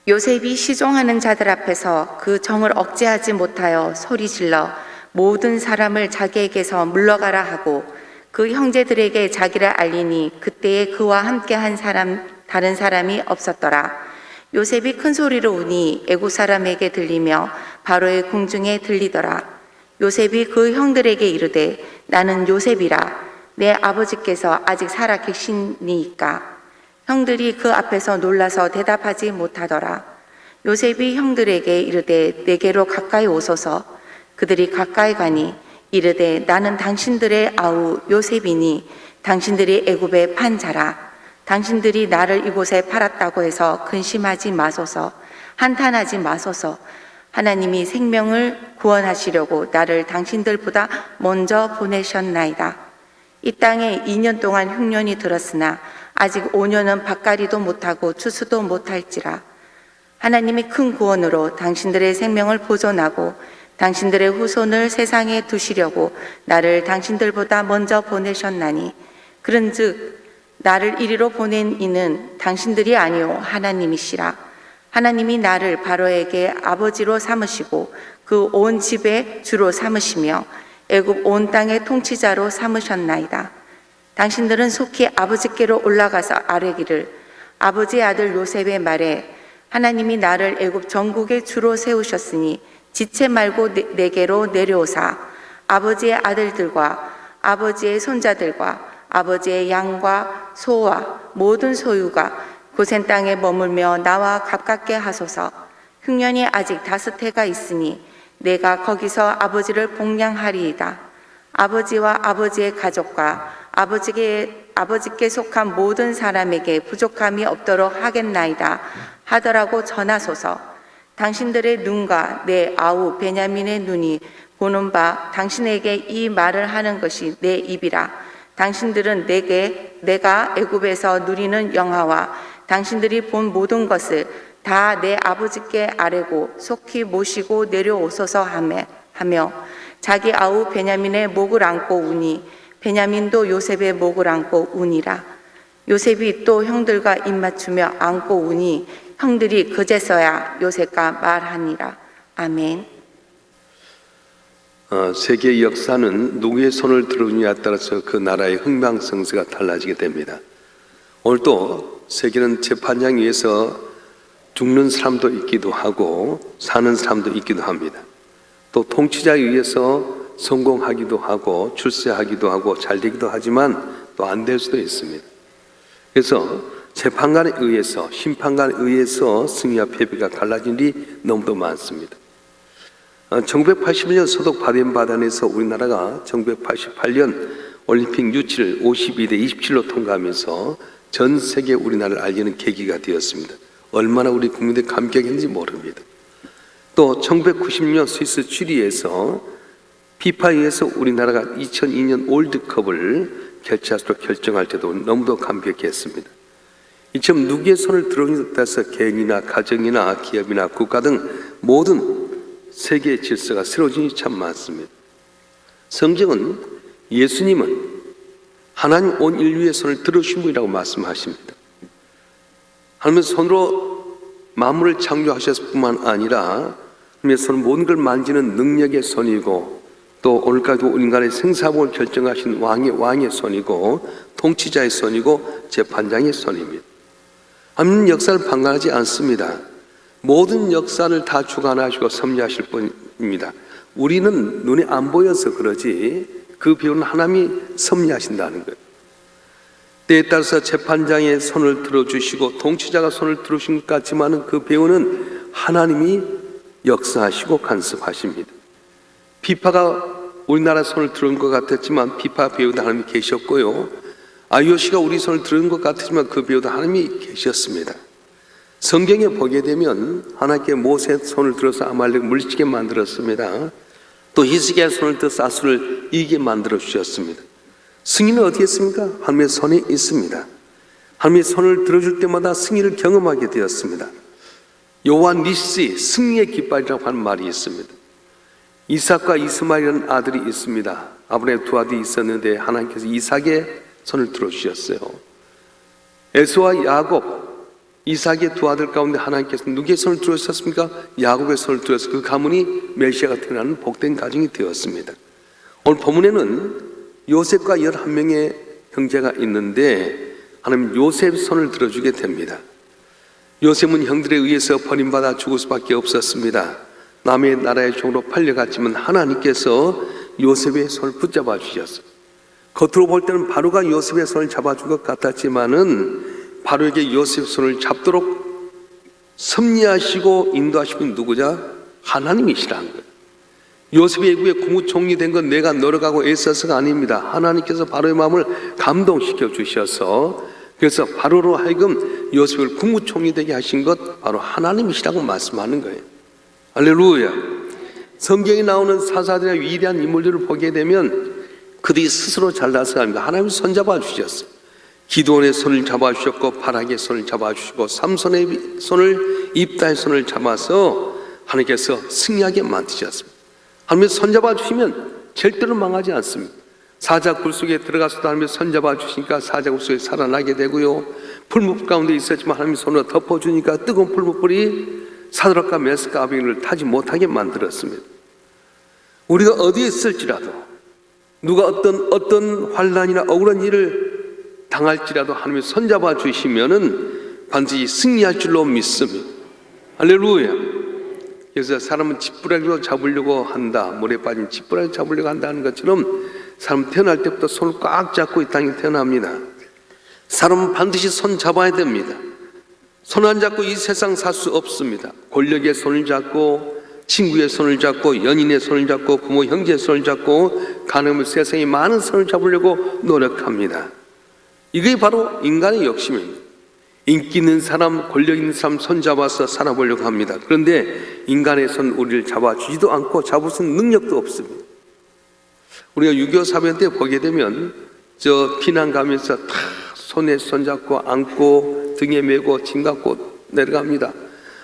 요셉이 시종하는 자들 앞에서 그 정을 억제하지 못하여 소리질러 모든 사람을 자기에게서 물러가라 하고 그 형제들에게 자기를 알리니 그때에 그와 함께한 다른 사람이 없었더라. 요셉이 큰 소리로 우니 애굽 사람에게 들리며 바로의 궁중에 들리더라. 요셉이 그 형들에게 이르되 나는 요셉이라. 내 아버지께서 아직 살아 계시니이까. 형들이 그 앞에서 놀라서 대답하지 못하더라. 요셉이 형들에게 이르되 내게로 가까이 오소서. 그들이 가까이 가니 이르되 나는 당신들의 아우 요셉이니 당신들이 애굽에 판 자라. 당신들이 나를 이곳에 팔았다고 해서 근심하지 마소서. 한탄하지 마소서. 하나님이 생명을 구원하시려고 나를 당신들보다 먼저 보내셨나이다. 이 땅에 2년 동안 흉년이 들었으나 아직 5년은 밭갈이도 못하고 추수도 못할지라. 하나님이 큰 구원으로 당신들의 생명을 보존하고 당신들의 후손을 세상에 두시려고 나를 당신들보다 먼저 보내셨나니 그런즉 나를 이리로 보낸 이는 당신들이 아니요 하나님이시라. 하나님이 나를 바로에게 아버지로 삼으시고 그 온 집의 주로 삼으시며 애굽 온 땅의 통치자로 삼으셨나이다. 당신들은 속히 아버지께로 올라가서 아뢰기를 아버지의 아들 요셉의 말에 하나님이 나를 애굽 전국의 주로 세우셨으니 지체 말고 내게로 내려오사 아버지의 아들들과 아버지의 손자들과 아버지의 양과 소와 모든 소유가 고센 땅에 머물며 나와 가깝게 하소서. 흉년이 아직 5해가 있으니 내가 거기서 아버지를 복량하리이다. 아버지와 아버지의 가족과 아버지께 속한 모든 사람에게 부족함이 없도록 하겠나이다 하더라고 전하소서. 당신들의 눈과 내 아우 베냐민의 눈이 보는 바 당신에게 이 말을 하는 것이 내 입이라. 당신들은 내가 애굽에서 누리는 영화와 당신들이 본 모든 것을 다 내 아버지께 아뢰고 속히 모시고 내려오소서 하며 자기 아우 베냐민의 목을 안고 우니 베냐민도 요셉의 목을 안고 우니라. 요셉이 또 형들과 입맞추며 안고 우니 형들이 그제서야 요셉과 말하니라. 아멘. 세계의 역사는 누구의 손을 들으느냐에 따라서 그 나라의 흥망성쇠가 달라지게 됩니다. 오늘도 세계는 재판장 위에서 죽는 사람도 있기도 하고 사는 사람도 있기도 합니다. 또 통치자에 의해서 성공하기도 하고 출세하기도 하고 잘 되기도 하지만 또 안 될 수도 있습니다. 그래서 재판관에 의해서 심판관에 의해서 승리와 패배가 달라진 일이 너무도 많습니다. 1981년 소독 바덴바덴에서 우리나라가 1988년 올림픽 유치를 52대 27로 통과하면서 전 세계 우리나라를 알리는 계기가 되었습니다. 얼마나 우리 국민들이 감격했는지 모릅니다. 또 1990년 스위스 쥐리히에서 피파에 의해서 우리나라가 2002년 월드컵을 개최할 수 결정할 때도 너무도 감격했습니다. 이처럼 누구의 손을 들어오냐에 따라서 개인이나 가정이나 기업이나 국가 등 모든 세계의 질서가 새로워진 일이 참 많습니다. 성경은 예수님은 하나님 온 인류의 손을 들어주신 분이라고 말씀하십니다. 하나님의 손으로 만물을 창조하셨을 뿐만 아니라 하나님의 손은 모든 걸 만지는 능력의 손이고 또 오늘까지도 인간의 생사복을 결정하신 왕의 손이고 통치자의 손이고 재판장의 손입니다. 하나님은 역사를 방관하지 않습니다. 모든 역사를 다 주관하시고 섭리하실 분입니다. 우리는 눈에 안 보여서 그러지 그 비유는 하나님이 섭리하신다는 거예요. 때에 따라서 재판장의 손을 들어주시고 통치자가 손을 들어주신 것 같지만 그 배우는 하나님이 역사하시고 간섭하십니다. 피파가 우리나라 손을 들은 것 같았지만 피파 배우도 하나님이 계셨고요. IOC가 우리 손을 들은 것 같지만 그 배우도 하나님이 계셨습니다. 성경에 보게 되면 하나님께 모세의 손을 들어서 아말렉을 물리치게 만들었습니다. 또 히스기야의 손을 들어서 아수를 이기게 만들어 주셨습니다. 승리는 어디에 있습니까? 하나님의 손에 있습니다. 하나님의 손을 들어줄 때마다 승리를 경험하게 되었습니다. 요한 니시, 승리의 깃발이라고 하는 말이 있습니다. 이삭과 이스마엘이라는 아들이 있습니다. 아브라함의 두 아들이 있었는데 하나님께서 이삭의 손을 들어주셨어요. 에서와 야곱, 이삭의 두 아들 가운데 하나님께서 누구의 손을 들어주셨습니까? 야곱의 손을 들어서 그 가문이 메시아가 태어나는 복된 가정이 되었습니다. 오늘 본문에는 요셉과 11명의 형제가 있는데 하나님 요셉 손을 들어주게 됩니다. 요셉은 형들에 의해서 버림받아 죽을 수밖에 없었습니다. 남의 나라의 종으로 팔려갔지만 하나님께서 요셉의 손을 붙잡아 주셨어요. 겉으로 볼 때는 바로가 요셉의 손을 잡아준 것 같았지만은 바로에게 요셉 손을 잡도록 섭리하시고 인도하신 분 누구냐? 하나님이시라는 거예요. 요셉의 애굽에 국무총리 된 건 내가 노력하고 애써서가 아닙니다. 하나님께서 바로의 마음을 감동시켜 주셔서 그래서 바로로 하여금 요셉을 국무총리 되게 하신 것 바로 하나님이시라고 말씀하는 거예요. 할렐루야. 성경에 나오는 사사들의 위대한 인물들을 보게 되면 그들이 스스로 잘나서 합니다. 하나님이 손잡아 주셨어요. 기드온의 손을 잡아주셨고 바락의 손을 잡아주시고 삼손의 손을 입다의 손을 잡아서 하나님께서 승리하게 만드셨습니다. 하나님이 손잡아 주시면 절대로 망하지 않습니다. 사자굴 속에 들어가서도 하나님이 손잡아 주시니까 사자굴 속에 살아나게 되고요, 풀무불 가운데 있었지만 하나님이 손으로 덮어주니까 뜨거운 풀무불이 사드락과 메삭과 아벤고를 타지 못하게 만들었습니다. 우리가 어디에 있을지라도 누가 어떤 환난이나 억울한 일을 당할지라도 하나님이 손잡아 주시면은 반드시 승리할 줄로 믿습니다. 할렐루야. 그래서 사람은 지푸라기로 잡으려고 한다, 물에 빠진 지푸라기 잡으려고 한다는 것처럼 사람 태어날 때부터 손을 꽉 잡고 이 땅에 태어납니다. 사람은 반드시 손 잡아야 됩니다. 손 안 잡고 이 세상 살 수 없습니다. 권력의 손을 잡고 친구의 손을 잡고 연인의 손을 잡고 부모 형제의 손을 잡고 가능하면 세상에 많은 손을 잡으려고 노력합니다. 이게 바로 인간의 욕심입니다. 인기 있는 사람, 권력 있는 사람 손 잡아서 살아보려고 합니다. 그런데 인간의 손 우리를 잡아주지도 않고 잡을 수 있는 능력도 없습니다. 우리가 6.25 사변 때 보게 되면 저 피난 가면서 다 손에 손잡고 안고 등에 메고 짐 갖고 내려갑니다.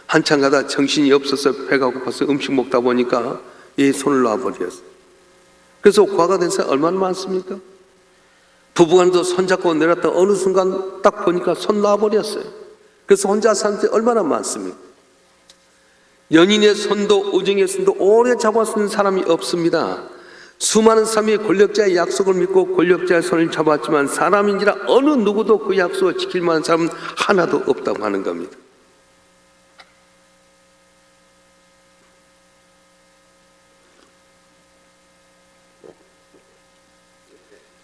한참 가다 정신이 없어서 배가 고파서 음식 먹다 보니까 이 손을 놔버렸어요. 그래서 과가 된 사람 얼마나 많습니까? 부부간도 손잡고 내렸다 어느 순간 딱 보니까 손 놔버렸어요. 그래서 혼자 사는 데 얼마나 많습니까? 연인의 손도 우정의 손도 오래 잡아쓰는 사람이 없습니다. 수많은 사람이 권력자의 약속을 믿고 권력자의 손을 잡았지만 사람인지라 어느 누구도 그 약속을 지킬 만한 사람은 하나도 없다고 하는 겁니다.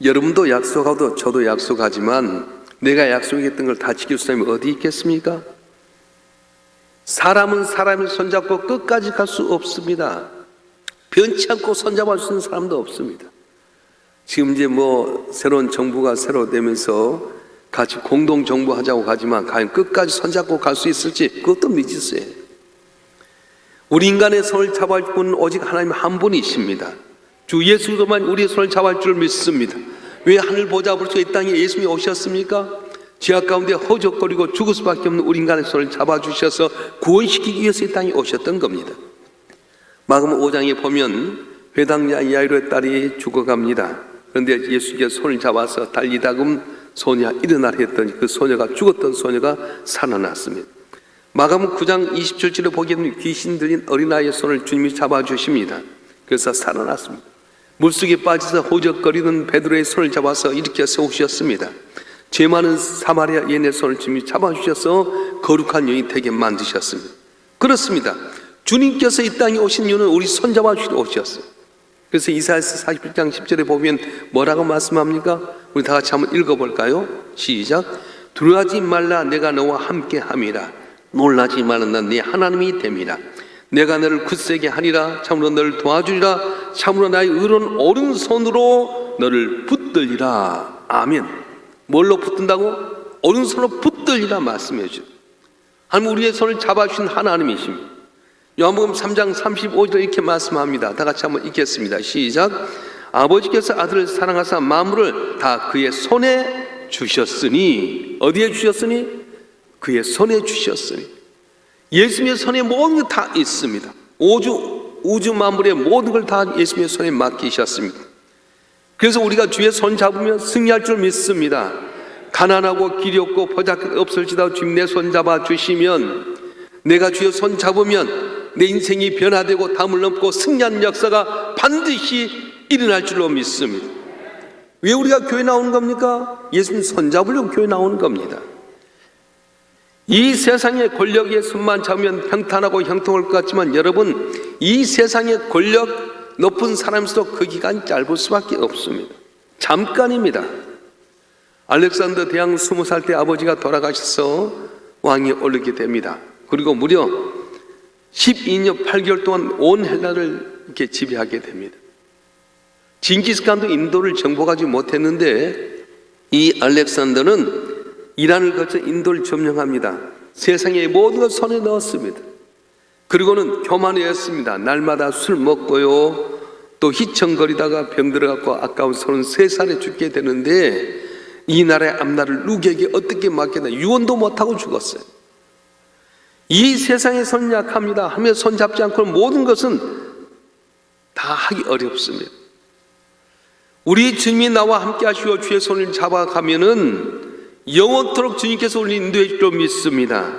여러분도 약속하고 저도 약속하지만 내가 약속했던 걸 다 지킬 사람이 어디 있겠습니까? 사람은 사람을 손잡고 끝까지 갈 수 없습니다. 변치 않고 손잡을 수 있는 사람도 없습니다. 지금 이제 새로운 정부가 새로 되면서 같이 공동 정부하자고 하지만 과연 끝까지 손잡고 갈 수 있을지 그것도 미지수예요. 우리 인간의 손을 잡을 분은 오직 하나님 한 분이십니다. 주 예수로만 우리의 손을 잡을 줄 믿습니다. 왜 하늘 보좌 볼 수 이 땅에 예수님이 오셨습니까? 죄악 가운데 허적거리고 죽을 수밖에 없는 우리 인간의 손을 잡아주셔서 구원시키기 위해서 이 땅에 오셨던 겁니다. 마가복음 5장에 보면 회당자 야이로의 딸이 죽어갑니다. 그런데 예수께서 손을 잡아서 달리다금 소녀야 일어나라 했더니 그 소녀가 죽었던 소녀가 살아났습니다. 마가복음 9장 27절에 보게 되면 귀신 들린 어린아이의 손을 주님이 잡아주십니다. 그래서 살아났습니다. 물속에 빠져서 호적거리는 베드로의 손을 잡아서 일으켜 세우셨습니다. 죄 많은 사마리아 여인의 손을 주님이 잡아주셔서 거룩한 여인이 되게 만드셨습니다. 그렇습니다. 주님께서 이 땅에 오신 이유는 우리 손잡아 주시러 오셨어요. 그래서 이사야서 41장 10절에 보면 뭐라고 말씀합니까? 우리 다 같이 한번 읽어볼까요? 시작. 두려워하지 말라, 내가 너와 함께 함이라. 놀라지 말라, 난 네 하나님이 됨이라. 내가 너를 굳세게 하리라. 참으로 너를 도와주리라. 참으로 나의 의로운 오른손으로 너를 붙들리라. 아멘. 뭘로 붙든다고? 오른손으로 붙들리라 말씀해 주죠. 하나님 우리의 손을 잡아주신 하나님이십니다. 요한복음 3장 35절 이렇게 말씀합니다. 다 같이 한번 읽겠습니다. 시작. 아버지께서 아들을 사랑하사 만물을 다 그의 손에 주셨으니. 어디에 주셨으니? 그의 손에 주셨으니. 예수님의 손에 모든 게 다 있습니다. 우주 만물의 모든 걸 다 예수님의 손에 맡기셨습니다. 그래서 우리가 주의 손 잡으면 승리할 줄 믿습니다. 가난하고 길이 없고 보잘것 없을지라도 주님 내 손 잡아 주시면, 내가 주의 손 잡으면 내 인생이 변화되고 담을 넘고 승리하는 역사가 반드시 일어날 줄로 믿습니다. 왜 우리가 교회 나오는 겁니까? 예수님 손 잡으려고 교회 나오는 겁니다. 이 세상의 권력의 손만 잡으면 평탄하고 형통할 것 같지만, 여러분, 이 세상의 권력 높은 사람일수록 그 기간이 짧을 수밖에 없습니다. 잠깐입니다. 알렉산더 대왕 20살 때 아버지가 돌아가셔서 왕이 오르게 됩니다. 그리고 무려 12년 8개월 동안 온 헬라를 이렇게 지배하게 됩니다. 징기스칸도 인도를 정복하지 못했는데, 이 알렉산더는 이란을 거쳐 인도를 점령합니다. 세상의 모든 걸 손에 넣었습니다. 그리고는 교만하였습니다. 날마다 술 먹고요, 또 희청거리다가 병들어갖고 아까운 33살에 죽게 되는데, 이 나라의 앞날을 누구에게 어떻게 맡겠나, 유언도 못하고 죽었어요. 이 세상에 손 약합니다. 하며 손 잡지 않고는 모든 것은 다 하기 어렵습니다. 우리 주님이 나와 함께 하시고 주의 손을 잡아가면은 영원토록 주님께서 우리를 인도해 줄 줄 믿습니다.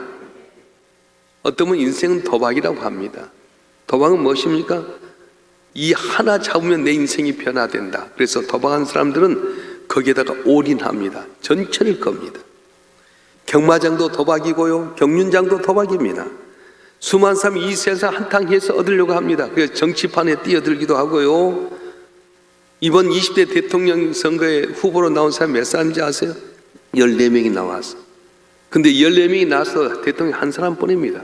어떤 분은 인생은 도박이라고 합니다. 도박은 무엇입니까? 이 하나 잡으면 내 인생이 변화된다. 그래서 도박하는 사람들은 거기에다가 올인합니다. 전체를 겁니다. 경마장도 도박이고요, 경륜장도 도박입니다. 수많은 사람이 이 세상 한탕해서 얻으려고 합니다. 그래서 정치판에 뛰어들기도 하고요. 이번 20대 대통령 선거에 후보로 나온 사람이 몇 사람인지 아세요? 14명이 나왔어. 근데 14명이 나와서 대통령 한 사람뿐입니다.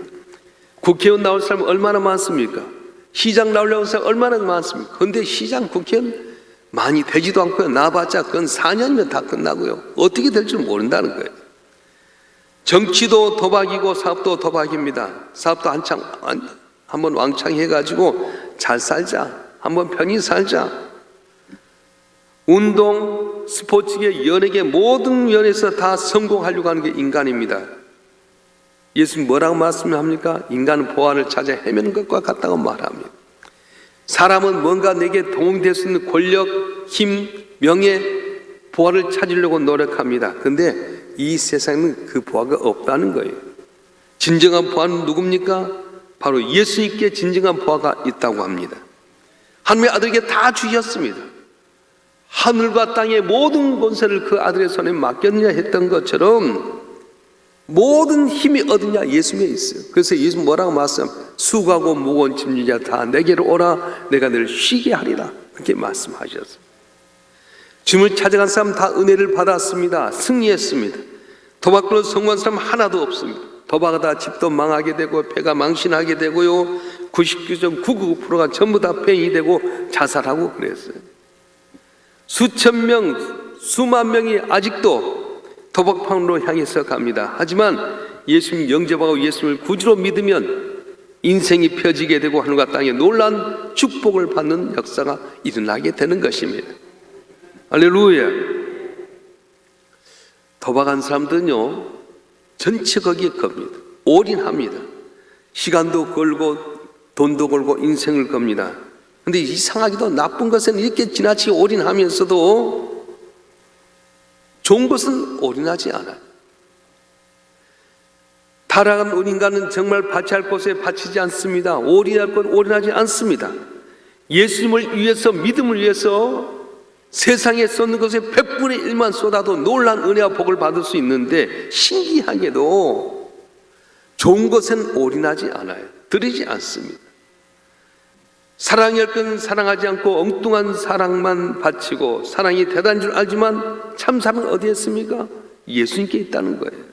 국회의원 나올 사람 얼마나 많습니까? 시장 나오려고 사람 얼마나 많습니까? 근데 시장, 국회의원 많이 되지도 않고요. 나봤자 그건 4년이면 다 끝나고요. 어떻게 될 줄 모른다는 거예요. 정치도 도박이고 사업도 도박입니다. 사업도 한번 왕창 해가지고 잘 살자, 한번 편히 살자. 운동, 스포츠계, 연예계 모든 면에서 다 성공하려고 하는 게 인간입니다. 예수님 뭐라고 말씀합니까? 인간은 보안을 찾아 헤매는 것과 같다고 말합니다. 사람은 뭔가 내게 도움될 수 있는 권력, 힘, 명예, 보화를 찾으려고 노력합니다. 근데 이 세상에는 그 보화가 없다는 거예요. 진정한 보화는 누굽니까? 바로 예수님께 진정한 보화가 있다고 합니다. 하나님의 아들에게 다 주셨습니다. 하늘과 땅의 모든 권세를 그 아들의 손에 맡겼느냐 했던 것처럼 모든 힘이 어디냐? 예수님에 있어요. 그래서 예수님 뭐라고 말씀합니까? 수고하고 무거운 짐진 자 다 내게로 오라, 내가 너를 쉬게 하리라, 그렇게 말씀하셨어요. 주님을 찾아간 사람 다 은혜를 받았습니다. 승리했습니다. 도박으로 성공한 사람 하나도 없습니다. 도박하다 집도 망하게 되고 배가 망신하게 되고요, 99.999%가 전부 다 폐인이 되고 자살하고 그랬어요. 수천 명, 수만 명이 아직도 도박판으로 향해서 갑니다. 하지만 예수님 영접하고 예수님을 구주로 믿으면 인생이 펴지게 되고 하늘과 땅에 놀라운 축복을 받는 역사가 일어나게 되는 것입니다. 할렐루야. 도박한 사람들은요, 전체 거기에 겁니다. 올인합니다. 시간도 걸고 돈도 걸고 인생을 겁니다. 근데 이상하게도 나쁜 것은 이렇게 지나치게 올인하면서도 좋은 것은 올인하지 않아요. 타락한 우리 인간은 정말 바치할 곳에 바치지 않습니다. 올인할 건 올인하지 않습니다. 예수님을 위해서, 믿음을 위해서 세상에 쏟는 것에 100분의 1만 쏟아도 놀란 은혜와 복을 받을 수 있는데, 신기하게도 좋은 것은 올인하지 않아요. 드리지 않습니다. 사랑할 건 사랑하지 않고 엉뚱한 사랑만 바치고, 사랑이 대단한 줄 알지만 참 사랑은 어디에 있습니까? 예수님께 있다는 거예요.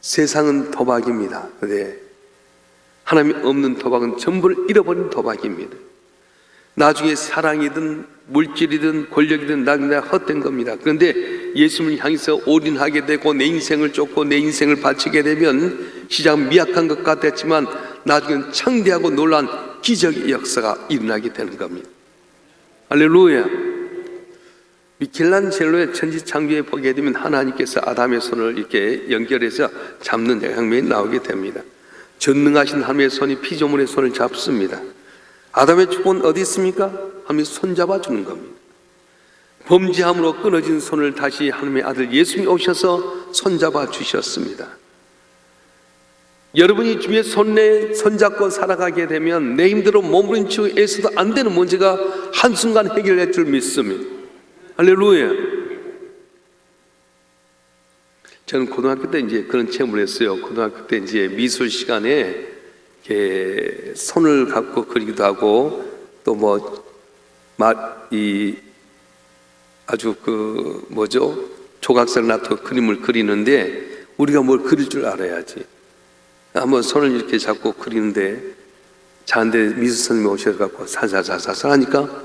세상은 도박입니다. 그런데 하나님이 없는 도박은 전부를 잃어버린 도박입니다. 나중에 사랑이든 물질이든 권력이든 나중에 헛된 겁니다. 그런데 예수님을 향해서 올인하게 되고 내 인생을 쫓고 내 인생을 바치게 되면 시작은 미약한 것 같았지만 나중엔 창대하고 놀라운 기적의 역사가 일어나게 되는 겁니다. 할렐루야. 미켈란젤로의 천지창조에 보게 되면 하나님께서 아담의 손을 이렇게 연결해서 잡는 장면이 나오게 됩니다. 전능하신 하나님의 손이 피조물의 손을 잡습니다. 아담의 축복은 어디 있습니까? 하나님이 손 잡아주는 겁니다. 범죄함으로 끊어진 손을 다시 하나님의 아들 예수님이 오셔서 손잡아 주셨습니다. 여러분이 주의 손잡고 살아가게 되면 내 힘대로 몸부림치고 애써도 안 되는 문제가 한순간 해결될 줄 믿습니다. 할렐루야. 저는 고등학교 때 이제 그런 체험을 했어요. 고등학교 때 이제 미술 시간에 이렇게 손을 갖고 그리기도 하고 또 아주 조각사를 놔두고 그림을 그리는데 우리가 뭘 그릴 줄 알아야지. 한번 손을 이렇게 잡고 그리는데 자는데 미술 선생님이 오셔서 사사사사 하니까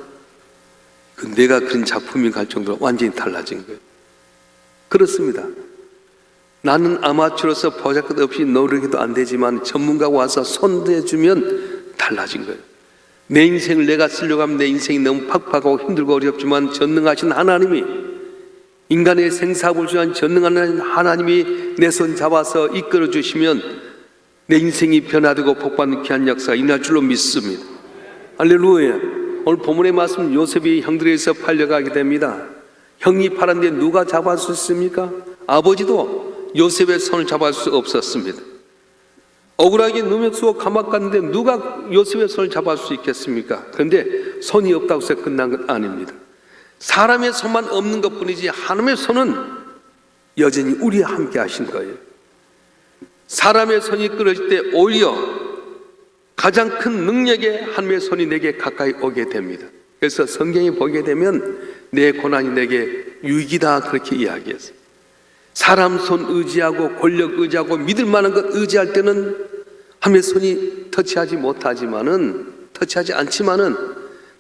내가 그린 작품이 갈 정도로 완전히 달라진 거예요. 그렇습니다. 나는 아마추어로서 보잘것 없이 노력해도 안 되지만 전문가가 와서 손대주면 달라진 거예요. 내 인생을 내가 쓰려고 하면 내 인생이 너무 팍팍하고 힘들고 어렵지만 전능하신 하나님이, 인간의 생사불순한 전능한 하나님이 내 손 잡아서 이끌어 주시면 내 인생이 변화되고 복받는 귀한 역사가 일어날 줄로 믿습니다. 할렐루야. 오늘 본문의 말씀, 요셉이 형들에게서 팔려가게 됩니다. 형이 팔았는데 누가 잡을 수 있습니까? 아버지도 요셉의 손을 잡을 수 없었습니다. 억울하게 누명 쓰고 감옥 갔는데 누가 요셉의 손을 잡을 수 있겠습니까? 그런데 손이 없다고 해서 끝난 건 아닙니다. 사람의 손만 없는 것뿐이지 하나님의 손은 여전히 우리와 함께 하신 거예요. 사람의 손이 끊어질 때 오히려 가장 큰 능력의 하나님의 손이 내게 가까이 오게 됩니다. 그래서 성경에 보게 되면 내 고난이 내게 유익이다 그렇게 이야기했어요. 사람 손 의지하고 권력 의지하고 믿을 만한 것 의지할 때는 하나님의 손이 터치하지 않지만은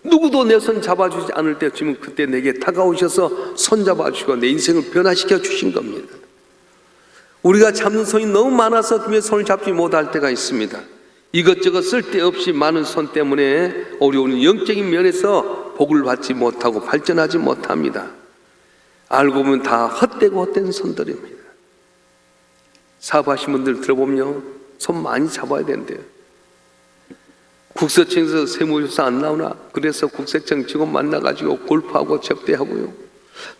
누구도 내 손 잡아주지 않을 때 주면 그때 내게 다가오셔서 손 잡아주시고 내 인생을 변화시켜 주신 겁니다. 우리가 잡는 손이 너무 많아서 주의 손을 잡지 못할 때가 있습니다. 이것저것 쓸데없이 많은 손 때문에 우리는 영적인 면에서 복을 받지 못하고 발전하지 못합니다. 알고 보면 다 헛된 손들입니다. 사업하신 분들 들어보면 손 많이 잡아야 된대요. 국세청에서 세무조사 안 나오나? 그래서 국세청 직원 만나가지고 골프하고 접대하고요.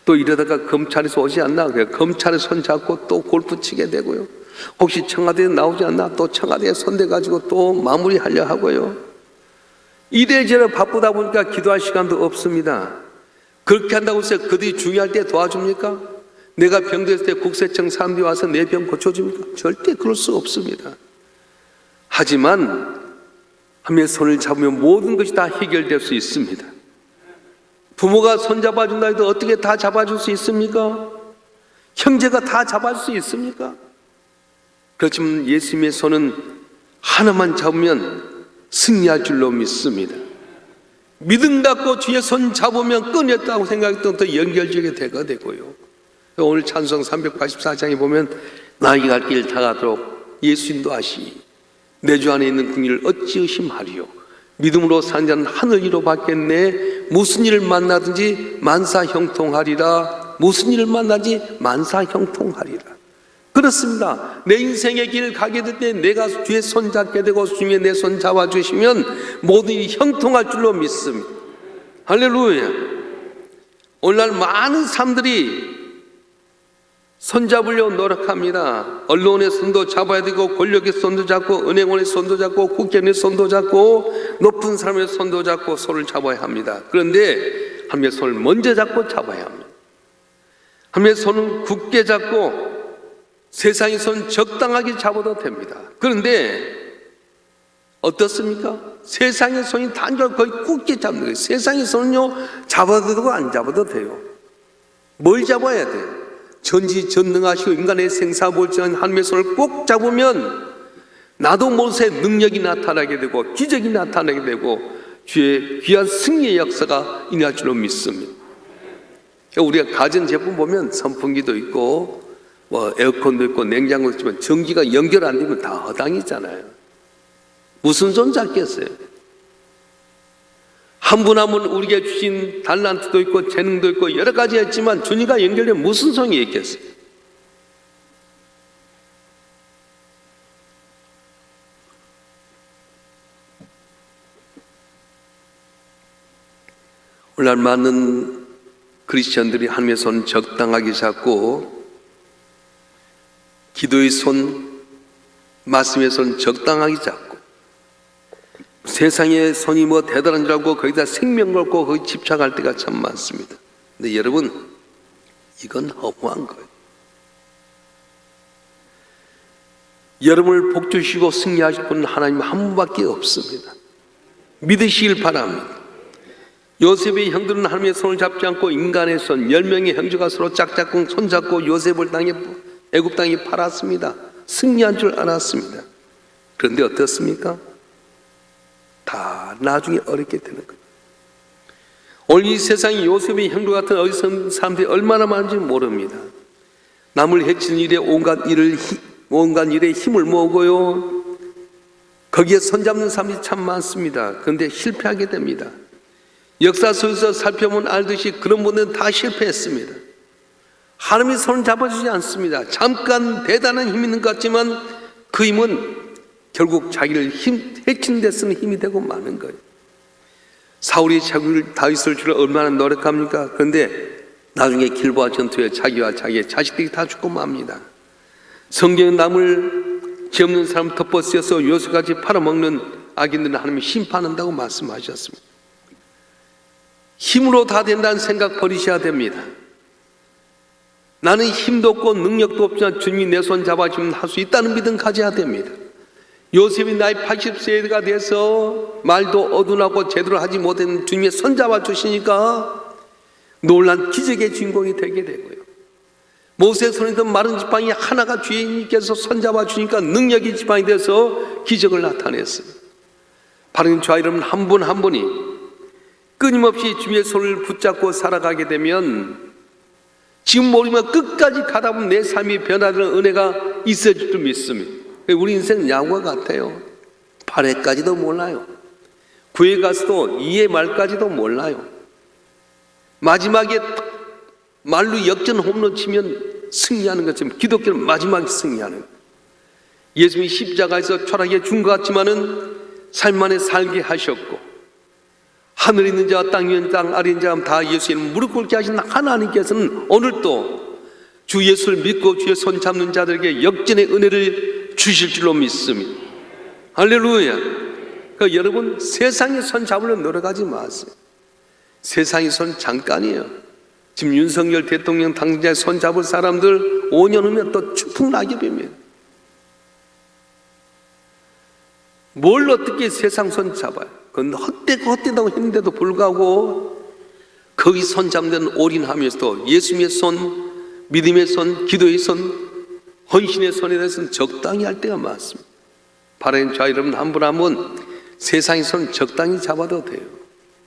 또 이러다가 검찰에서 오지 않나? 검찰에 손 잡고 또 골프 치게 되고요. 혹시 청와대에 나오지 않나? 또 청와대에 손대가지고 또 마무리하려 하고요. 이래저래 바쁘다 보니까 기도할 시간도 없습니다. 그렇게 한다고 해서 그들이 중요할 때 도와줍니까? 내가 병들었을 때 국세청 사람들이 와서 내 병 고쳐줍니까? 절대 그럴 수 없습니다. 하지만 하나님의 손을 잡으면 모든 것이 다 해결될 수 있습니다. 부모가 손 잡아준다 해도 어떻게 다 잡아줄 수 있습니까? 형제가 다 잡아줄 수 있습니까? 그렇지만 예수님의 손은 하나만 잡으면 승리할 줄로 믿습니다. 믿음 갖고 주의 손 잡으면 끊었다고 생각했던 더 연결되게 되고요. 오늘 찬송 384장에 보면 나에게 갈 길 다가도록 예수 인도하시니 내 주 안에 있는 궁리를 어찌 의심하리요. 믿음으로 사는 자는 하늘 위로 받겠네. 무슨 일을 만나든지 만사형통하리라. 무슨 일을 만나지 만사형통하리라. 그렇습니다. 내 인생의 길을 가게 될 때 내가 주의 손 잡게 되고 주님의 내 손 잡아주시면 모든 일이 형통할 줄로 믿습니다. 할렐루야. 오늘날 많은 사람들이 손 잡으려고 노력합니다. 언론의 손도 잡아야 되고 권력의 손도 잡고 은행원의 손도 잡고 국회의원의 손도 잡고 높은 사람의 손도 잡고 손을 잡아야 합니다. 그런데 하나님의 손을 먼저 잡고 잡아야 합니다. 하나님의 손은 굳게 잡고 세상의 손 적당하게 잡아도 됩니다. 그런데 어떻습니까? 세상의 손이 단절 거의 굳게 잡는 거예요. 세상의 손은요 잡아도 되고 안 잡아도 돼요. 뭘 잡아야 돼요? 전지전능하시고 인간의 생사불순한 하나님의 손을 꼭 잡으면 나도 모르게 능력이 나타나게 되고 기적이 나타나게 되고 주의 귀한 승리의 역사가 일어날 줄로 믿습니다. 우리가 가전제품 보면 선풍기도 있고 에어컨도 있고 냉장고도 있지만 전기가 연결 안 되면 다 허당이잖아요. 무슨 손 잡겠어요? 한 분 한 분 우리에게 주신 달란트도 있고 재능도 있고 여러 가지가 있지만 주님과 연결되면 무슨 손이 있겠어요? 오늘날 많은 크리스천들이 하나님의 손 적당하게 잡고 기도의 손, 말씀의 손 적당하게 잡고 세상의 손이 뭐 대단한 줄 알고 거기다 생명 걸고 거기 집착할 때가 참 많습니다. 근데 여러분, 이건 허무한 거예요. 여러분을 복주시고 승리하실 분은 하나님 한 분밖에 없습니다. 믿으시길 바랍니다. 요셉의 형들은 하나님의 손을 잡지 않고 인간의 손, 10명의 형제가 서로 짝짝꿍 손잡고 요셉을 애굽 땅에 팔았습니다. 승리한 줄 알았습니다. 그런데 어떻습니까? 다 나중에 어렵게 되는 거예요. 오늘 이 세상에 요셉의 형들 같은 어리석은 사람들이 얼마나 많은지 모릅니다. 남을 해치는 일에 온갖 일에 힘을 모으고요, 거기에 손잡는 사람들이 참 많습니다. 그런데 실패하게 됩니다. 역사 속에서 살펴보면 알듯이 그런 분들은 다 실패했습니다. 하나님이 손을 잡아주지 않습니다. 잠깐 대단한 힘이 있는 것 같지만 그 힘은 결국 자기를 해치는 데 쓰는 힘이 되고 마는 거예요. 사울이 다윗을 주려 얼마나 노력합니까? 그런데 나중에 길보아 전투에 자기와 자기의 자식들이 다 죽고 맙니다. 성경은 남을 죄 없는 사람 덮어쓰여서 요새까지 팔아먹는 악인들은 하나님이 심판한다고 말씀하셨습니다. 힘으로 다 된다는 생각 버리셔야 됩니다. 나는 힘도 없고 능력도 없지만 주님이 내 손 잡아주면 할 수 있다는 믿음 가져야 됩니다. 요셉이 나이 80세가 돼서 말도 어둔하고 제대로 하지 못했는 주님의 손 잡아주시니까 놀란 기적의 주인공이 되게 되고요, 모세의 손에 든 마른 지팡이 하나가 주님께서 손 잡아주니까 능력의 지팡이 돼서 기적을 나타냈어요. 바로 저와 여러분 한 분 한 분이 끊임없이 주님의 손을 붙잡고 살아가게 되면 지금 모르면 끝까지 가다 보면 내 삶이 변화되는 은혜가 있어질 줄 믿습니다. 우리 인생은 야구와 같아요. 8회까지도 몰라요. 9회 가서도 2회 말까지도 몰라요. 마지막에 말로 역전 홈런 치면 승리하는 것처럼 기독교는 마지막에 승리하는 거예요. 예수님이 십자가에서 초라하게 준 것 같지만은 삶 안에 살게 하셨고, 하늘에 있는 자와 땅에 있는 땅 아래 있는 자 다 예수의 무릎 꿇게 하신 하나님께서는 오늘도 주 예수를 믿고 주의 손 잡는 자들에게 역전의 은혜를 주실 줄로 믿습니다. 할렐루야. 그러니까 여러분, 세상의 손 잡으려 노력하지 마세요. 세상의 손 잠깐이에요. 지금 윤석열 대통령 당선자의 손 잡을 사람들 5년 후면 또 추풍낙엽입니다. 뭘 어떻게 세상 손 잡아요? 그건 헛되다고 했는데도 불구하고 거기 손 잡는 데는 올인하면서도 예수님의 손, 믿음의 손, 기도의 손, 헌신의 손에 대해서는 적당히 할 때가 많습니다. 바라는 자 여러분 한 분 한 분 세상의 손 적당히 잡아도 돼요.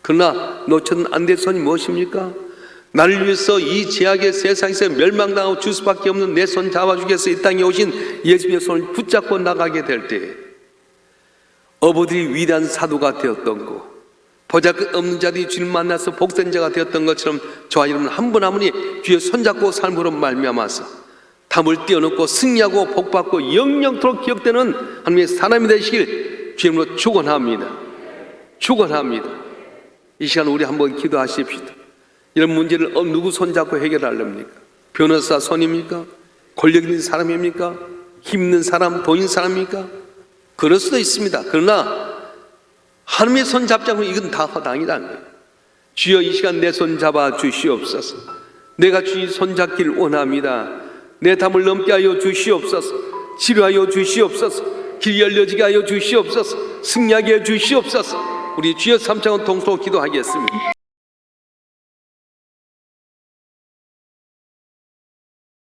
그러나 놓쳐는 안 될 손이 무엇입니까? 나를 위해서 이 죄악의 세상에서 멸망당하고 줄 수밖에 없는 내 손 잡아주겠어 이 땅에 오신 예수님의 손을 붙잡고 나가게 될 때 어부들이 위대한 사도가 되었던 거, 보잘것없는 자들이 주를 만나서 복된 자가 되었던 것처럼 저와 여러분 한 분 한 분이 주의 손잡고 삶으로 말미암아서 담을 띄워놓고 승리하고 복받고 영영토록 기억되는 하나님의 사람이 되시길 주님으로 축원합니다. 축원합니다. 이 시간 우리 한번 기도하십시다. 이런 문제를 누구 손잡고 해결하렵니까? 변호사 손입니까? 권력 있는 사람입니까? 힘 있는 사람, 돈 있는 사람입니까? 그럴 수도 있습니다. 그러나 하나님의 손 잡자고 이건 다 허당이라는 거예요. 주여 이 시간 내 손 잡아 주시옵소서. 내가 주의 손 잡기를 원합니다. 내 담을 넘게 하여 주시옵소서. 치료하여 주시옵소서. 길 열려지게 하여 주시옵소서. 승리하게 해 주시옵소서. 우리 주여 삼창원 동서로 기도하겠습니다.